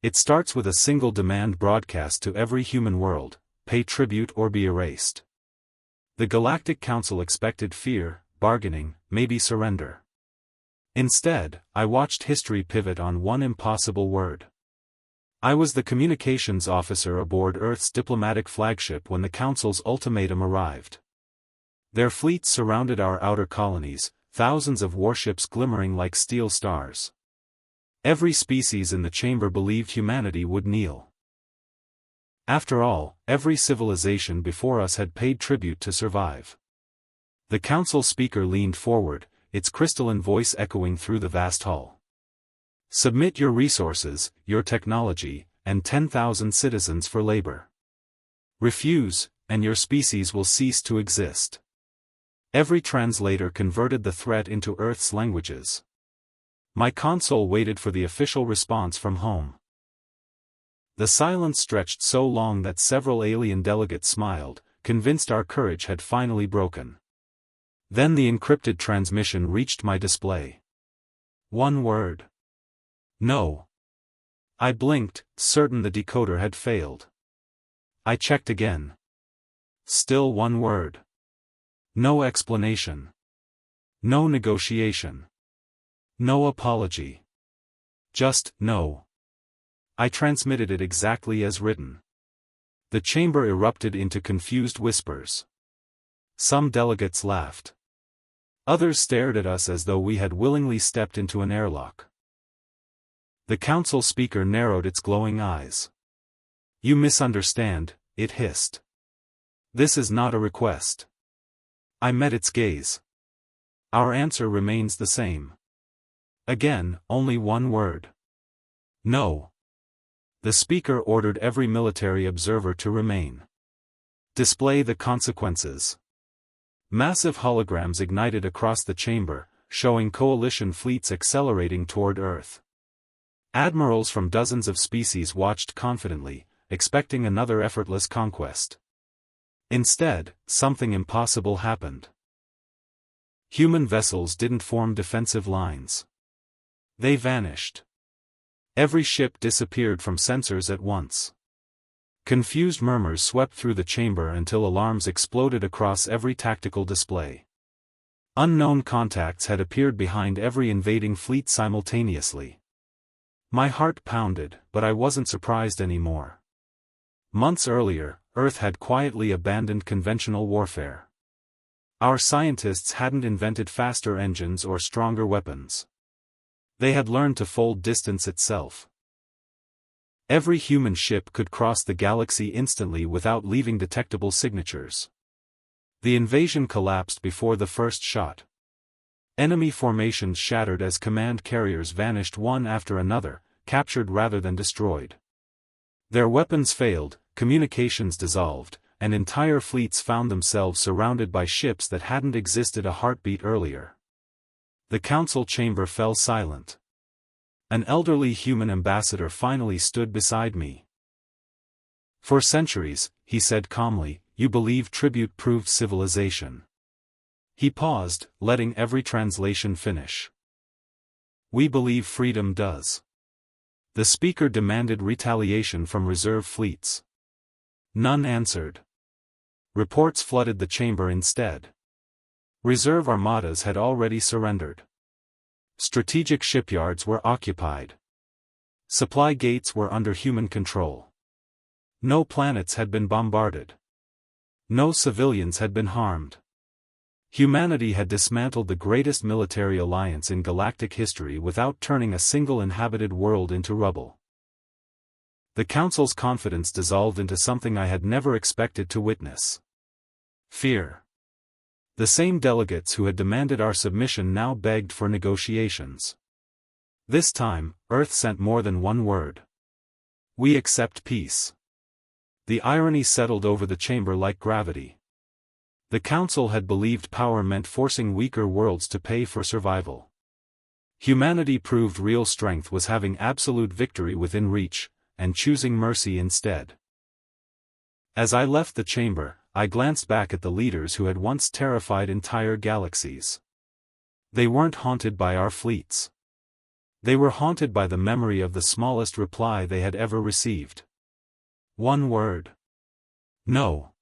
It starts with a single demand broadcast to every human world: pay tribute or be erased. The Galactic Council expected fear, bargaining, maybe surrender. Instead, I watched history pivot on one impossible word. I was the communications officer aboard Earth's diplomatic flagship when the Council's ultimatum arrived. Their fleets surrounded our outer colonies, thousands of warships glimmering like steel stars. Every species in the chamber believed humanity would kneel. After all, every civilization before us had paid tribute to survive. The council speaker leaned forward, its crystalline voice echoing through the vast hall. Submit your resources, your technology, and 10,000 citizens for labor. Refuse, and your species will cease to exist. Every translator converted the threat into Earth's languages. My console waited for the official response from home. The silence stretched so long that several alien delegates smiled, convinced our courage had finally broken. Then the encrypted transmission reached my display. One word. No. I blinked, certain the decoder had failed. I checked again. Still one word. No explanation. No negotiation. No apology. Just, no. I transmitted it exactly as written. The chamber erupted into confused whispers. Some delegates laughed. Others stared at us as though we had willingly stepped into an airlock. The council speaker narrowed its glowing eyes. You misunderstand, it hissed. This is not a request. I met its gaze. Our answer remains the same. Again, only one word. No. The speaker ordered every military observer to remain. Display the consequences. Massive holograms ignited across the chamber, showing coalition fleets accelerating toward Earth. Admirals from dozens of species watched confidently, expecting another effortless conquest. Instead, something impossible happened. Human vessels didn't form defensive lines. They vanished. Every ship disappeared from sensors at once. Confused murmurs swept through the chamber until alarms exploded across every tactical display. Unknown contacts had appeared behind every invading fleet simultaneously. My heart pounded, but I wasn't surprised anymore. Months earlier, Earth had quietly abandoned conventional warfare. Our scientists hadn't invented faster engines or stronger weapons. They had learned to fold distance itself. Every human ship could cross the galaxy instantly without leaving detectable signatures. The invasion collapsed before the first shot. Enemy formations shattered as command carriers vanished one after another, captured rather than destroyed. Their weapons failed, communications dissolved, and entire fleets found themselves surrounded by ships that hadn't existed a heartbeat earlier. The council chamber fell silent. An elderly human ambassador finally stood beside me. For centuries, he said calmly, you believe tribute proved civilization. He paused, letting every translation finish. We believe freedom does. The speaker demanded retaliation from reserve fleets. None answered. Reports flooded the chamber instead. Reserve armadas had already surrendered. Strategic shipyards were occupied. Supply gates were under human control. No planets had been bombarded. No civilians had been harmed. Humanity had dismantled the greatest military alliance in galactic history without turning a single inhabited world into rubble. The Council's confidence dissolved into something I had never expected to witness. Fear. The same delegates who had demanded our submission now begged for negotiations. This time, Earth sent more than one word. We accept peace. The irony settled over the chamber like gravity. The Council had believed power meant forcing weaker worlds to pay for survival. Humanity proved real strength was having absolute victory within reach, and choosing mercy instead. As I left the chamber, I glanced back at the leaders who had once terrified entire galaxies. They weren't haunted by our fleets. They were haunted by the memory of the smallest reply they had ever received. One word. No.